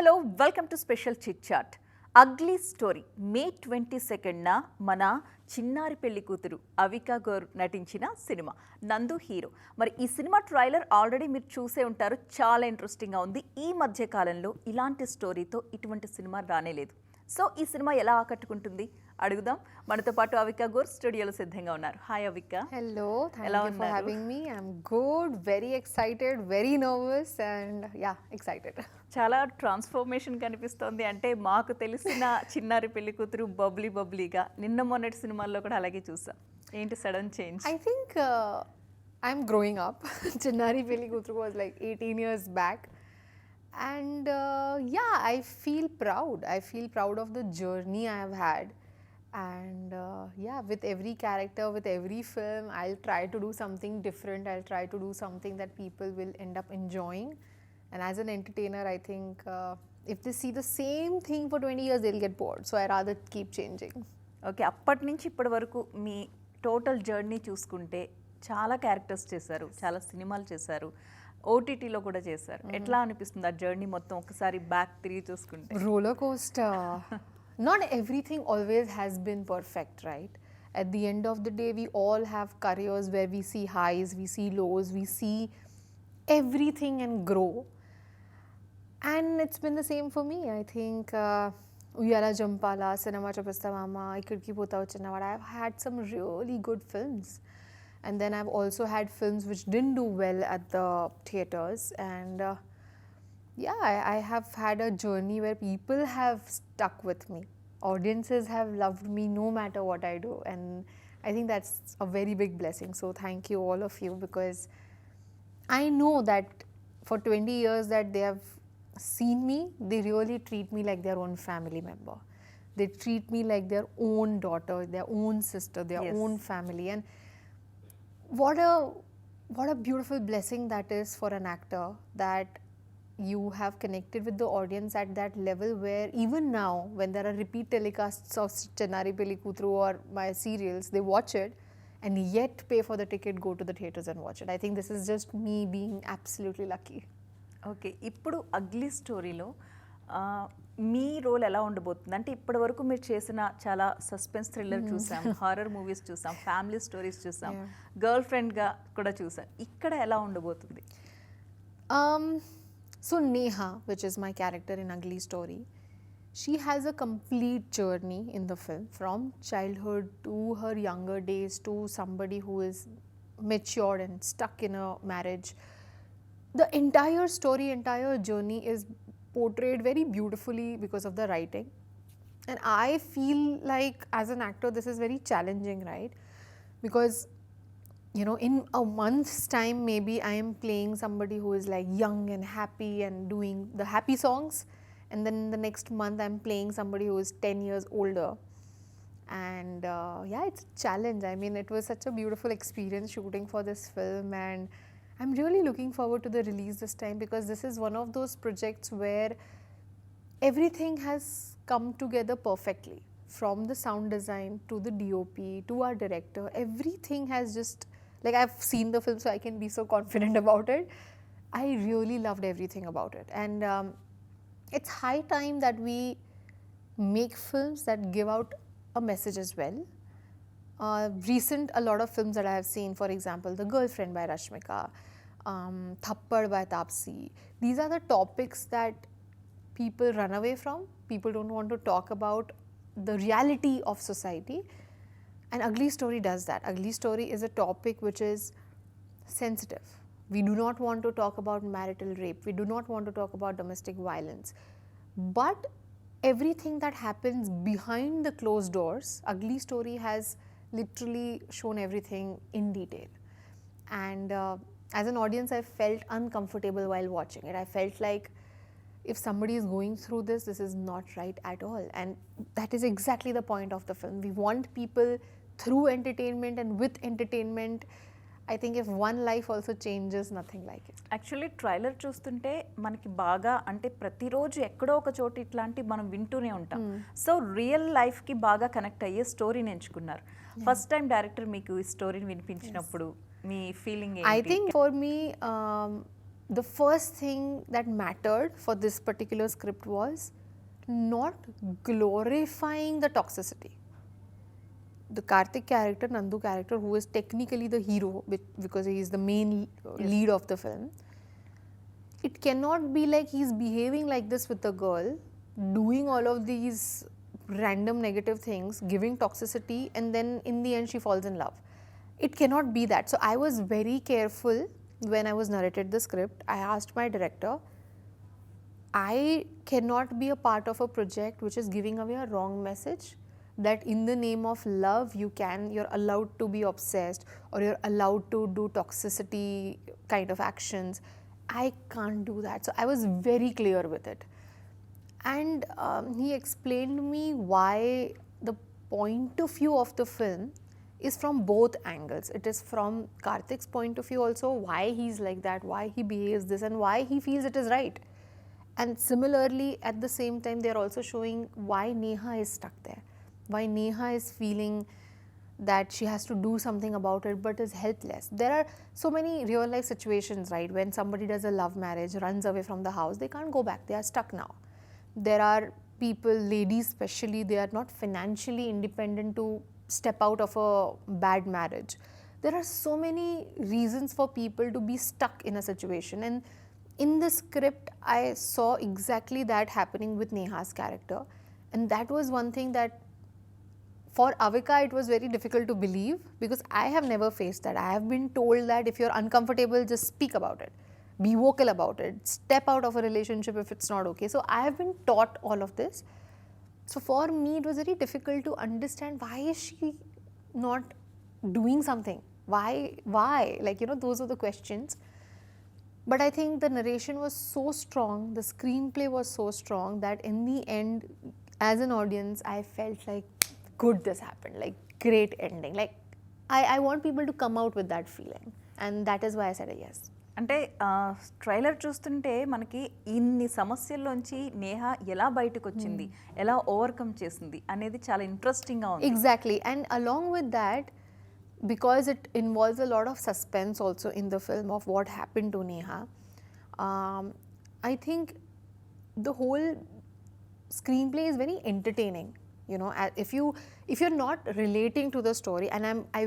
Hello welcome to special chit chat. Ugly story May 22న మన చిన్నారి పెళ్లి కూతురు అవికా గోర్ నటించిన సినిమా. నందు హీరో. మరి ఈ సినిమా ట్రైలర్ ఆల్రెడీ మీరు చూసే ఉంటారు. చాలా ఇంట్రెస్టింగ్గా ఉంది. ఈ మధ్య కాలంలో ఇలాంటి స్టోరీతో ఇటువంటి సినిమా రానేలేదు. సో ఈ సినిమా ఎలా ఆకట్టుకుంటుంది అడుగుదాం. మనతో పాటు అవికా గోర్ స్టూడియోలో సిద్ధంగా ఉన్నారు. Hi Avika. Hello, thank you for having me. I'm good, very excited, very nervous and yeah excited. చాలా ట్రాన్స్ఫర్మేషన్ కనిపిస్తోంది. అంటే మాకు తెలిసిన చిన్నారి పెళ్లి కూతురు బబ్లీగా నిన్న మొన్నటి సినిమాల్లో కూడా అలాగే చూసాం. ఏంటి sudden change? I think I'm growing up. చిన్నారి పెళ్లి కూతురు was like 18 years back. And yeah, I feel proud of the journey I have had. And yeah, with every character, with every film, I'll try to do something different. I'll try to do something that people will end up enjoying. And as an entertainer, I think if they see the same thing for 20 years, they'll get bored. So I rather keep changing. Okay, అప్పటి నుంచి ఇప్పటి వరకు మీ total journey చూసుకుంటే చాలా characters చేశారు, చాలా సినిమాలు చేశారు, ఓటీటీలో కూడా చేశారు. ఎట్లా అనిపిస్తుంది ఆ జర్నీ మొత్తం ఒకసారి బ్యాక్ తిరిగి చూసుకుంటే? Roller coaster. Not everything always has been perfect, right? At the end of the day, we all have careers where we see highs, we see lows, we see everything and grow. And it's been the same for me. I think Uyala Jampala, Cinema Chapasta Mama, Ikkadki Pota Vachinavada, I've had some really good films. And then I've also had films which didn't do well at the theatres. And yeah, I have had a journey where people have stuck with me. Audiences have loved me no matter what I do. And I think that's a very big blessing. So thank you all of you, because I know that for 20 years that they have seen me, they really treat me like their own family member. They treat me like their own daughter, their own sister, their own family. And what a beautiful blessing that is for an actor, that you have connected with the audience at that level where even now when there are repeat telecasts of Chennari Pelli Kootru or my serials, they watch it and yet pay for the ticket, go to the theatres and watch it. I think this is just me being absolutely lucky. Okay, ఇప్పుడు ugly స్టోరీలో మీ role ఎలా ఉండబోతుంది? అంటే ఇప్పటి వరకు మీరు చేసిన చాలా సస్పెన్స్ థ్రిల్లర్ చూసాం, హారర్ మూవీస్ చూసాం, ఫ్యామిలీ స్టోరీస్ చూసాం, గర్ల్ ఫ్రెండ్గా కూడా చూసాం. ఇక్కడ ఎలా ఉండబోతుంది? So Neha, which is my character in Ugly Story, she has a complete journey in the film, from childhood to her younger days to somebody who is matured and stuck in a marriage. The entire story, entire journey is portrayed very beautifully because of the writing. And I feel like as an actor this is very challenging, right? Because you know, in a month's time maybe I am playing somebody who is like young and happy and doing the happy songs, and then the next month I'm playing somebody who is 10 years older. And yeah, it's a challenge. I mean, it was such a beautiful experience shooting for this film, and I'm really looking forward to the release this time, because this is one of those projects where everything has come together perfectly, from the sound design to the DOP to our director. Everything has just, like, I've seen the film so I can be so confident about it. I really loved everything about it, and it's high time that we make films that give out a message as well. A lot of films that I have seen, for example, The Girlfriend by Rashmika, Thappad by Taapsee. These are the topics that people run away from. People don't want to talk about the reality of society. And Ugly Story does that. Ugly Story is a topic which is sensitive. We do not want to talk about marital rape. We do not want to talk about domestic violence. But everything that happens behind the closed doors, Ugly Story has literally shown everything in detail. And as an audience, I felt uncomfortable while watching it. I felt like if somebody is going through this, this is not right at all. And that is exactly the point of the film. We want people through entertainment and with entertainment. I think if one life also changes, nothing like it. Actually trailer చూస్తుంటే మనకి బాగా, అంటే ప్రతిరోజు ఎక్కడో ఒక చోట ఇట్లాంటి మనం వింటూనే ఉంటాం. సో రియల్ లైఫ్కి బాగా కనెక్ట్ అయ్యే స్టోరీని ఎంచుకున్నారు. ఫస్ట్ టైం డైరెక్టర్ మీకు ఈ స్టోరీని వినిపించినప్పుడు మీ ఫీలింగ్ ఏంటి? I think for me, the first thing that mattered for this particular script was not glorifying the toxicity. The Karthik character, Nandu character, who is technically the hero because he is the main lead of the film, it cannot be like he's behaving like this with the girl, doing all of these random negative things, giving toxicity, and then in the end she falls in love. It cannot be that. So I was very careful when I was narrated the script. I asked my director, I cannot be a part of a project which is giving away a wrong message that in the name of love you're allowed to be obsessed or you're allowed to do toxicity kind of actions. I can't do that. So I was very clear with it. And he explained me why the point of view of the film is from both angles. It is from Karthik's point of view also, why he's like that, why he behaves this, and why he feels it is right. And similarly, at the same time, they are also showing why Neha is stuck there, why Neha is feeling that she has to do something about it but is helpless. There are so many real life situations, right? When somebody does a love marriage, runs away from the house, they can't go back, they are stuck now. There are people, ladies especially, they are not financially independent to step out of a bad marriage. There are so many reasons for people to be stuck in a situation, and in the script I saw exactly that happening with Neha's character, and that was one thing that for Avika it was very difficult to believe, because I have never faced that. I have been told that if you're uncomfortable, just speak about it, be vocal about it, step out of a relationship if it's not okay. So I have been taught all of this. So for me it was very difficult to understand, why is she not doing something, why, like, you know, those were the questions. But I think the narration was so strong, the screenplay was so strong, that in the end, as an audience, I felt like, good, this happened, like, great ending. Like, I want people to come out with that feeling, and that is why I said a yes. అంటే trailer చూస్తుంటే మనకి ఇన్ని సమస్యల్లోంచి నేహ ఎలా బయటకు వచ్చింది, ఎలా overcome చేసింది అనేది చాలా ఇంట్రెస్టింగ్గా ఉంది. Exactly, and along with that, because it involves a lot of suspense also in the film of what happened to Neha, I think the whole screenplay is very entertaining. You know, if you're not relating to the story, and I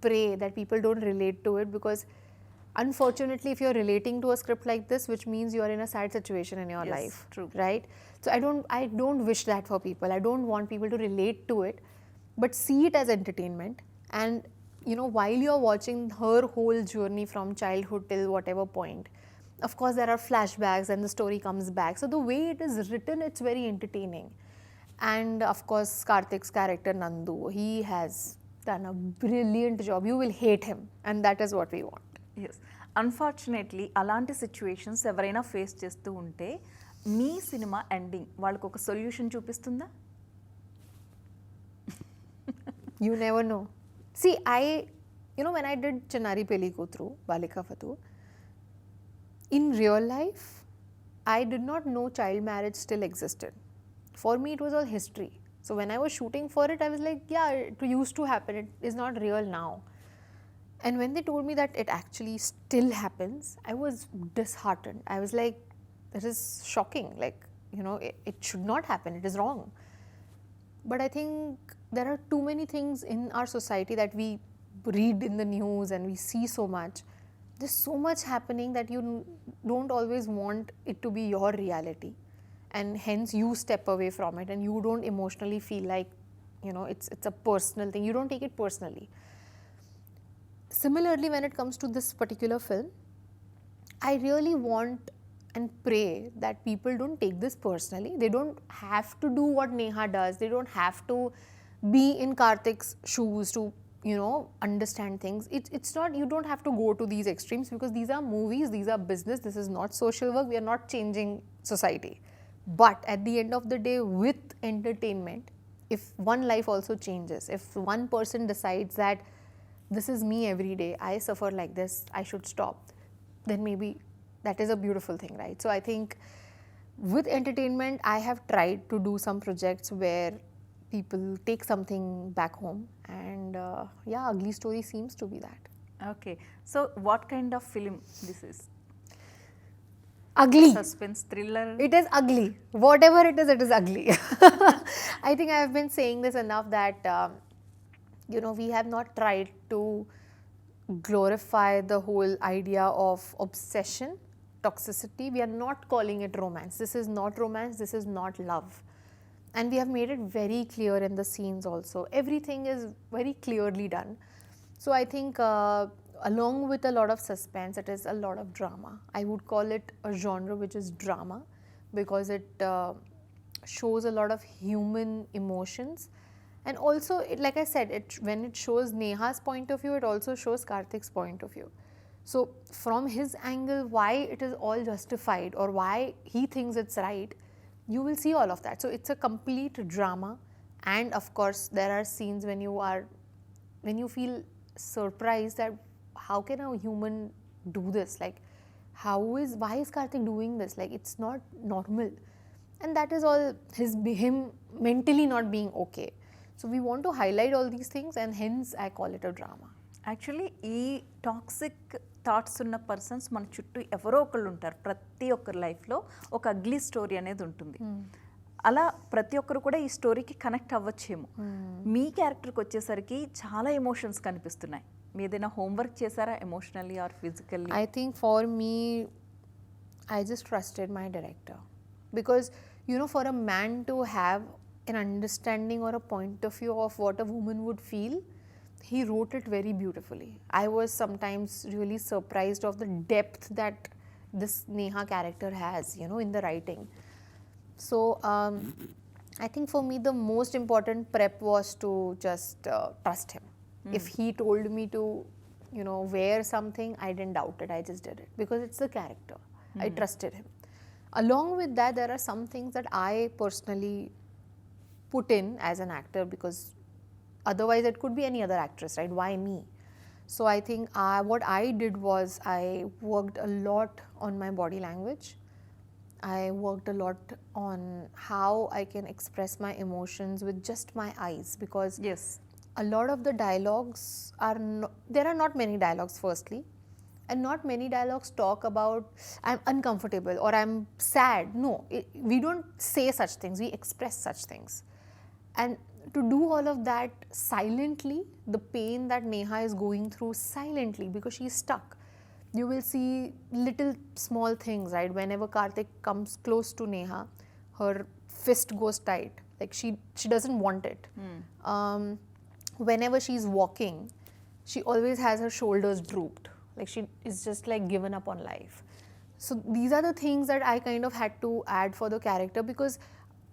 pray that people don't relate to it, because unfortunately if you're relating to a script like this, which means you are in a sad situation in your life, true, right? So I don't wish that for people. I don't want people to relate to it, but see it as entertainment. And you know, while you're watching her whole journey from childhood till whatever point, of course there are flashbacks and the story comes back. So the way it is written, it's very entertaining. And of course Karthik's character Nandu, he has done a brilliant job. You will hate him, and that is what we want. Yes, unfortunately అలాంటి situations ఎవరైనా face చేస్తూ ఉంటే మీ cinema ending వాళ్ళకు ఒక solution చూపిస్తుందా? You never know. See, you know, when I did Chinnari Pelli Kootru, Balika Fatu, in real life, I did not know child marriage still existed. For me, it was all history. So when I was shooting for it, I was like, yeah, it used to happen. It is not real now. And when they told me that it actually still happens, I was disheartened. I was like, this is shocking. Like, you know, it should not happen. It is wrong. But I think there are too many things in our society that we read in the news and we see so much. There's so much happening that you don't always want it to be your reality. And hence you step away from it, and you don't emotionally feel like, you know, it's a personal thing. You don't take it personally. Similarly, when it comes to this particular film, I really want and pray that people don't take this personally. They don't have to do what Neha does. They don't have to be in Karthik's shoes to, you know, understand things. It's not, you don't have to go to these extremes, because these are movies, these are business, this is not social work. We are not changing society. But at the end of the day, with entertainment, if one life also changes, if one person decides that this is me every day, I suffer like this, I should stop, then maybe that is a beautiful thing, right? So I think with entertainment, I have tried to do some projects where people take something back home, and yeah, Ugly Story seems to be that. Okay, so what kind of film this is? ugly. Suspense thriller. It is ugly. Whatever it is ugly. I think I have been saying this enough that, we have not tried to glorify the whole idea of obsession, toxicity. We are not calling it romance. This is not romance. This is not love. And we have made it very clear in the scenes also. Everything is very clearly done. So I think along with a lot of suspense, it is a lot of drama. I would call it a genre which is drama because it shows a lot of human emotions. And also, like I said, when it shows Neha's point of view, it also shows Karthik's point of view. So from his angle, why it is all justified or why he thinks it's right, you will see all of that. So it's a complete drama. And of course, there are scenes when you feel surprised that how can a human do this? Like, why is Karthik doing this? Like, it's not normal. And that is all him mentally not being okay. So we want to highlight all these things, and hence I call it a drama. Actually ఈ toxic thoughts ఉన్న persons మన చుట్టూ ఎవరో ఒకళ్ళు ఉంటారు. ప్రతి ఒక్కరి లైఫ్లో ఒక అగ్లీ స్టోరీ అనేది ఉంటుంది. అలా ప్రతి ఒక్కరు కూడా ఈ స్టోరీకి కనెక్ట్ అవ్వచ్చేమో. మీ క్యారెక్టర్కి వచ్చేసరికి చాలా ఎమోషన్స్ కనిపిస్తున్నాయి. మీ ఏదైనా హోంవర్క్ చేశారా emotionally or physically? I think for me, I just trusted my director because, for a man to have an understanding or a point of view of what a woman would feel, he wrote it very beautifully. I was sometimes really surprised of the depth that this Neha character has, in the writing. So I think for me the most important prep was to just trust him. If he told me to, wear something, I didn't doubt it. I just did it because it's the character. I trusted him. Along with that, there are some things that I personally put in as an actor because otherwise it could be any other actress, right? Why me? So I think what I did was I worked a lot on my body language. I worked a lot on how I can express my emotions with just my eyes because yes, a lot of the dialogues there are not many dialogues firstly, and not many dialogues talk about I'm uncomfortable or I'm sad. No, we don't say such things, we express such things. And to do all of that silently, the pain that Neha is going through silently because she's stuck. You will see little small things, right? Whenever Karthik comes close to Neha, her fist goes tight. Like she doesn't want it. Whenever she's walking, she always has her shoulders drooped. Like she is just like given up on life. So these are the things that I kind of had to add for the character because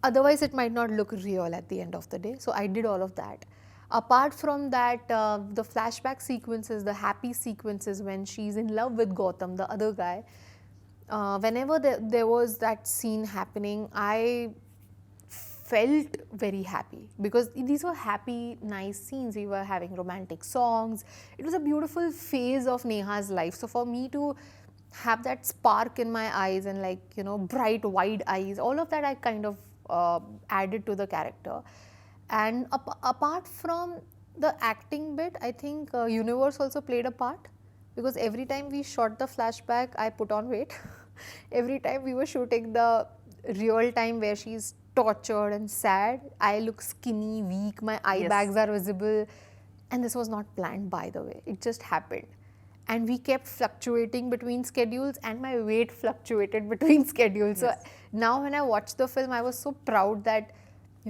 otherwise it might not look real at the end of the day. So I did all of that. Apart from that, the flashback sequences, the happy sequences when she's in love with Gautam, the other guy, whenever there was that scene happening, I felt very happy because these were happy, nice scenes. We were having romantic songs. It was a beautiful phase of Neha's life. So for me to have that spark in my eyes and bright wide eyes, all of that I kind of added to the character. And apart from the acting bit, I think universe also played a part because every time we shot the flashback, I put on weight. Every time we were shooting the real time where she's tortured and sad, I look skinny, weak, my eye bags are visible, and this was not planned, by the way. It just happened. And we kept fluctuating between schedules and my weight fluctuated between schedules. So now when I watched the film, I was so proud that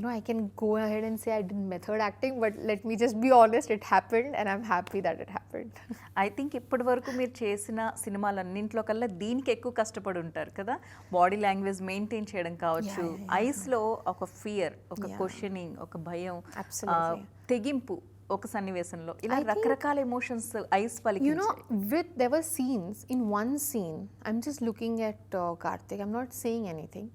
I can go ahead and say I did method acting, but let me just be honest, it happened and I'm happy that it happened. I think ఇప్పటి వరకు మీరు చేసిన సినిమాలన్నింటిలో కల్లా దీనికి ఎక్కువ కష్టపడి ఉంటారు కదా. బాడీ లాంగ్వేజ్ మెయింటైన్ చేయడం కావచ్చు, ఐస్లో ఒక ఫియర్, ఒక క్వశ్చనింగ్, ఒక భయం, తెగింపు ఒక సన్నివేశంలో, ఇలా రకరకాల ఎమోషన్స్ ఐస్ పలికించాయి. There were scenes, in one scene, I'm just looking at Karthik, I'm not saying anything.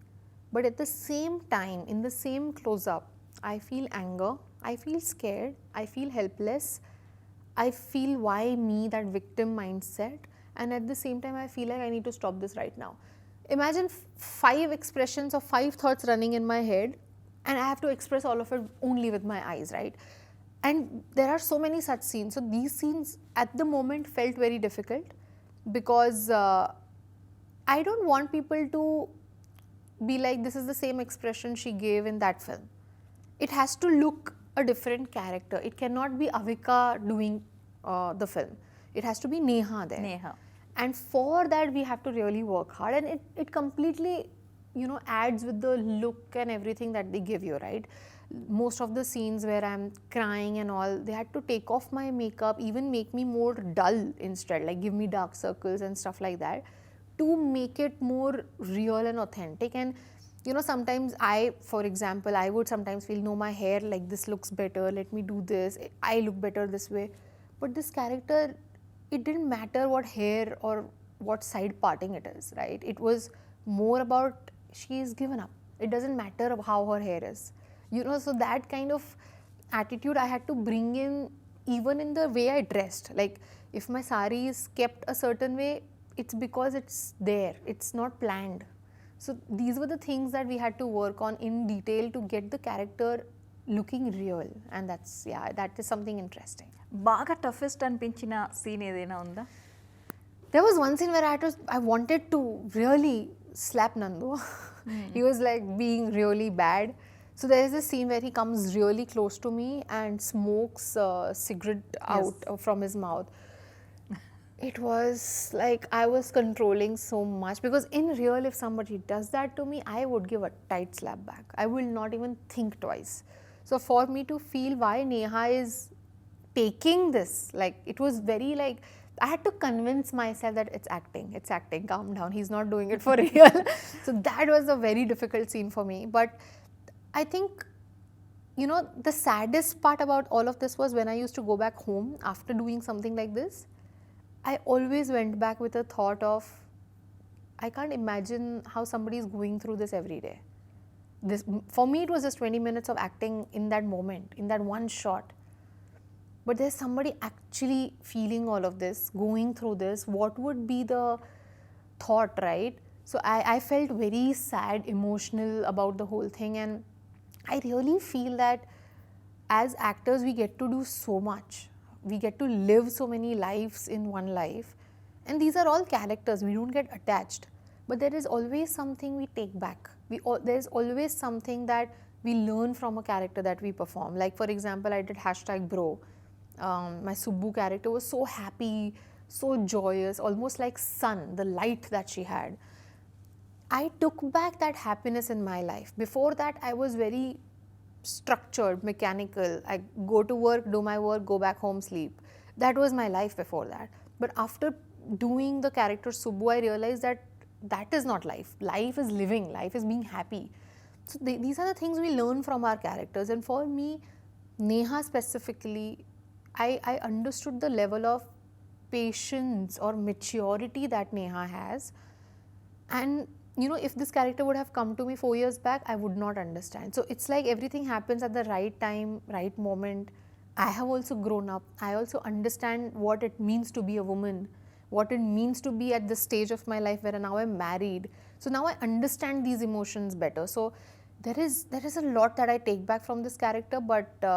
But at the same time, in the same close-up, I feel anger, I feel scared, I feel helpless, I feel why me, that victim mindset, and at the same time I feel like I need to stop this right now. Imagine 5 expressions or 5 thoughts running in my head and I have to express all of it only with my eyes, right? And there are so many such scenes. So these scenes at the moment felt very difficult because I don't want people to be like, this is the same expression she gave in that film. It has to look a different character. It cannot be Avika doing the film. It has to be Neha there. Neha. And for that, we have to really work hard. And it completely, adds with the look and everything that they give you, right? Most of the scenes where I'm crying and all, they had to take off my makeup, even make me more dull instead, like give me dark circles and stuff like that, to make it more real and authentic. And sometimes for example, I would sometimes feel, no, my hair like this looks better, let me do this, I look better this way. But this character, it didn't matter what hair or what side parting it is, right? It was more about she is given up. It doesn't matter how her hair is. So that kind of attitude I had to bring in even in the way I dressed. Like if my sari is kept a certain way, it's because it's there. It's not planned. So these were the things that we had to work on in detail to get the character looking real. And that is something interesting. బాగా toughest అనిపించిన scene ఏదైనా ఉందా? There was one scene where I wanted to really slap Nandu. He was like being really bad. So there is a scene where he comes really close to me and smokes a cigarette out from his mouth. It was like I was controlling so much, because in real, if somebody does that to me, I would give a tight slap back. I will not even think twice. So for me to feel why Neha is taking this, like it was very like, I had to convince myself that it's acting, calm down, he's not doing it for real. So that was a very difficult scene for me. But I think, the saddest part about all of this was when I used to go back home after doing something like this, I always went back with a thought of, I can't imagine how somebody is going through this every day. For me, it was just 20 minutes of acting in that moment, in that one shot. But there's somebody actually feeling all of this, going through this. What would be the thought, right? So I felt very sad, emotional about the whole thing. And I really feel that as actors, we get to do so much. We get to live so many lives in one life. And these are all characters. We don't get attached. But there is always something we take back. There's always something that we learn from a character that we perform. Like, for example, I did #bro. My Subbu character was so happy, so joyous, almost like sun, the light that she had. I took back that happiness in my life. Before that, I was very structured, mechanical. I go to work, do my work, go back home, sleep. That was my life before that. But after doing the character Subbu, I realized that that is not life. Life is living, life is being happy. So these are the things we learn from our characters. And for me, Neha specifically, I understood the level of patience or maturity that Neha has. And if this character would have come to me 4 years back, I would not understand. So it's like everything happens at the right time, right moment. I have also grown up. I also understand what it means to be a woman, what it means to be at this stage of my life where now I'm married. So now I understand these emotions better. So there is a lot that I take back from this character, but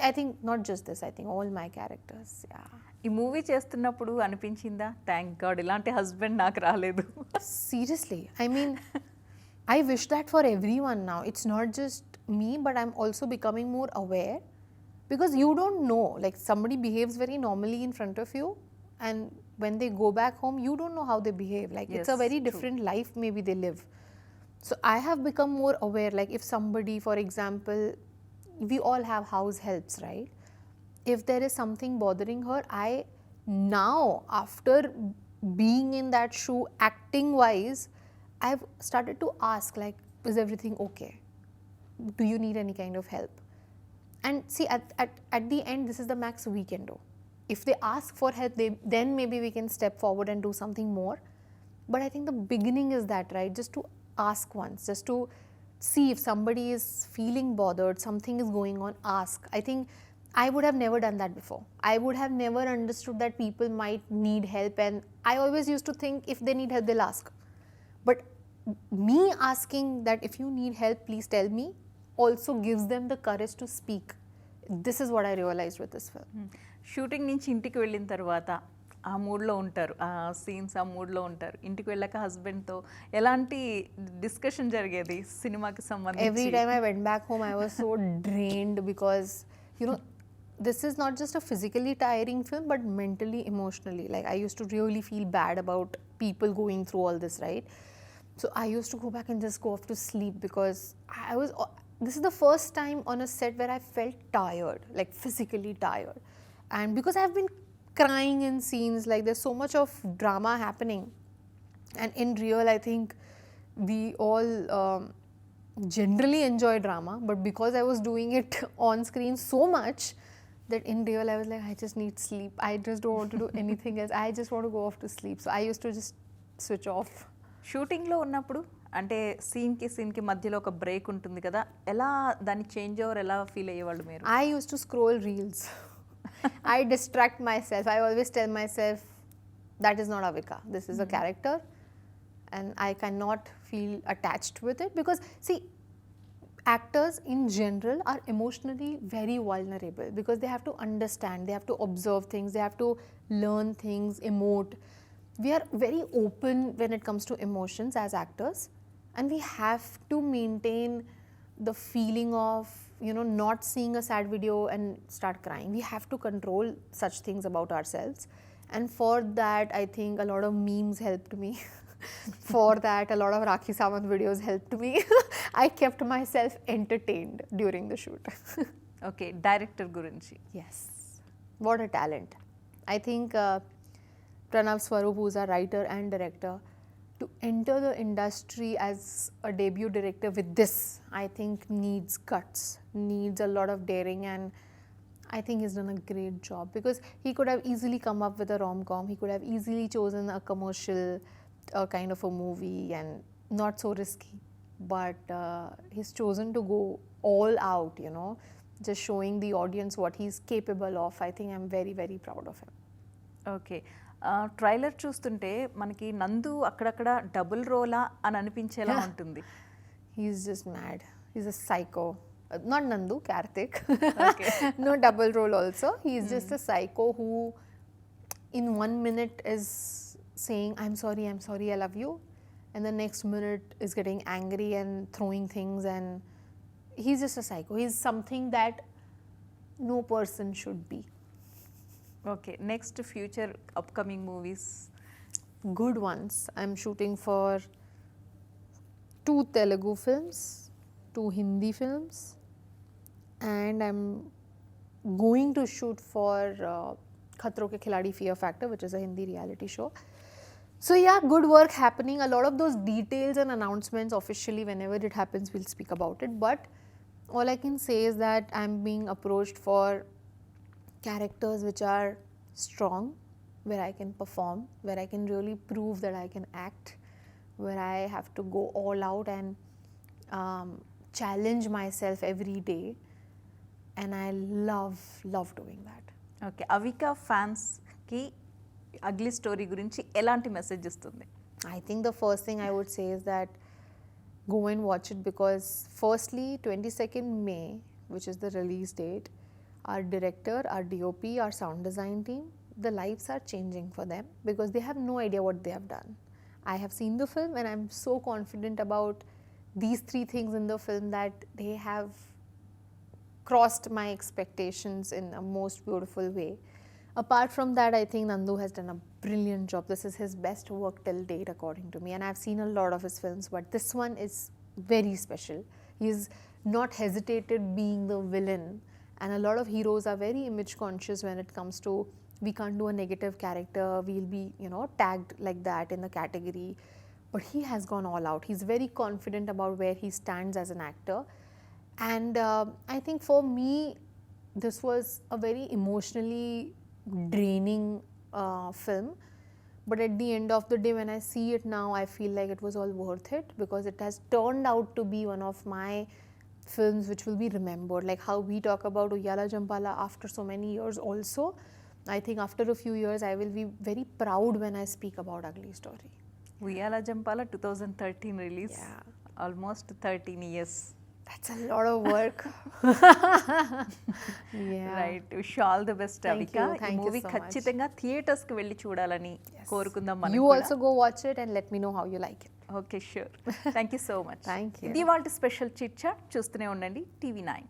I think not just this, I think all my characters. Yeah. ఈ movie చేస్తున్నప్పుడు అనిపించిందా, thank God ఇలాంటి husband నాకు రాలేదు? Seriously, I mean, I wish that for everyone now. It's not just me, but I'm also becoming more aware, because you don't know, like somebody behaves very normally in front of you, and when they go back home, you don't know how they behave. Like it's a very different life maybe they live. So I have become more aware, like if somebody, for example, we all have house helps, right? If there is something bothering her, I now, after being in that shoe, acting wise, I've started to ask, like, is everything okay? Do you need any kind of help? And see, at the end, this is the max we can do. If they ask for help, then maybe we can step forward and do something more. But I think the beginning is that, right? Just to ask once, just to see if somebody is feeling bothered, something is going on, ask. I think I would have never done that before. I would have never understood that people might need help, and I always used to think if they need help, they'll ask. But me asking that if you need help, please tell me, also gives them the courage to speak. This is what I realized with this film. Shooting నుంచి ఇంటికి వెళ్ళిన తర్వాత ఆ మూడ్లో ఉంటారు, ఆ scenes ఆ మూడ్లో ఉంటారు. ఇంటికి వెళ్ళాక హస్బెండ్తో ఎలాంటి డిస్కషన్ జరిగేది సినిమాకి Every సంబంధించి? time I went back home, I was so drained because, you know, this is not just a physically tiring film, but mentally, emotionally. Like, I used to really feel bad about people going through all this, right? So, I used to go back and just go off to sleep because I was. This is the first time on a set where I felt tired, like physically tired. And because I've been crying in scenes, like, there's so much of drama happening. And in real, I think we all generally enjoy drama, but because I was doing it on screen so much that in real I was like, I just need sleep. I just don't want to do anything else. I just want to go off to sleep. So I used to just switch off. షూటింగ్లో ఉన్నప్పుడు అంటే సీన్కి మధ్యలో ఒక break ఉంటుంది కదా, ఎలా దాన్ని చేంజ్ ఓవర్ ఎలా ఫీల్ అయ్యేవాళ్ళు మీరు? I used to scroll reels. I distract myself. I always tell myself, that is not Avika. This is a character, and I cannot feel attached with it because, see, actors in general are emotionally very vulnerable because they have to understand, they have to observe things, they have to learn things, emote. We are very open when it comes to emotions as actors, and we have to maintain the feeling of, you know, not seeing a sad video and start crying. We have to control such things about ourselves, and for that I think a lot of memes helped me. For that, a lot of Rakhi Sawant videos helped me. I kept myself entertained during the shoot. Okay, director గురించి. Yes, what a talent. I think Pranav Swaroop, who's a writer and director, to enter the industry as a debut director with this, I think needs guts, needs a lot of daring, and I think he's done a great job because he could have easily come up with a rom-com, he could have easily chosen a commercial kind of a movie and not so risky, but he's chosen to go all out, you know, just showing the audience what he's capable of. I think I'm very, very proud of him. Okay, trailer చూస్తుంటే మనకి నందు అక్కడక్కడ double రోలా అని అనిపించేలా ఉంటుంది. He's just mad. He's a psycho. Not Nandu, Karthik. Okay. No double role also. He's just a psycho who in 1 minute is saying, I'm sorry, I love you. And the next minute is getting angry and throwing things, and he's just a psycho. He's something that no person should be. Okay, next future upcoming movies? Good ones. I'm shooting for 2 Telugu films, 2 Hindi films, and I'm going to shoot for Khatron Ke Khiladi Fear Factor, which is a Hindi reality show. So yeah, good work happening. A lot of those details and announcements officially, whenever it happens, we'll speak about it. But all I can say is that I'm being approached for characters which are strong, where I can perform, where I can really prove that I can act, where I have to go all out and challenge myself every day, and I love doing that. Okay, Avika ఫ్యాన్స్కి ugly story గురించి ఎలాంటి message ఇస్తుంది? I think the first thing I would say is that go and watch it because firstly 22nd May, which is the release date, our director, our DOP, our sound design team, the lives are changing for them because they have no idea what they have done. I have seen the film and I'm so confident about these 3 things in the film that they have crossed my expectations in a most beautiful way. Apart from that, I think Nandu has done a brilliant job. This is his best work till date according to me, and I've seen a lot of his films, but this one is very special. He's not hesitated being the villain, and a lot of heroes are very image conscious when it comes to, we can't do a negative character, we'll be, you know, tagged like that in the category, but he has gone all out. He's very confident about where he stands as an actor, and I think for me this was a very emotionally draining film, but at the end of the day when I see it now, I feel like it was all worth it because it has turned out to be one of my films which will be remembered. Like how we talk about Uyyala Jampala after so many years also, I think after a few years I will be very proud when I speak about Ugly Story. ఉయ్యాల Jampala 2013 release, Yeah. Almost 13 years. That's a lot of work. Yeah. Right wish all the best Thank Avika you. ఈ Thank you movie so much. ఖచ్చితంగా theatres కి వెళ్ళి చూడాలని కోరుకుందాం మనం You కూడా. also go watch it and let me know how you like it. Okay sure thank you so much Thank you. ఇది వాళ్ళ స్పెషల్ చిట్ చాట్ చూస్తూనే ఉండండి టీవీ 9.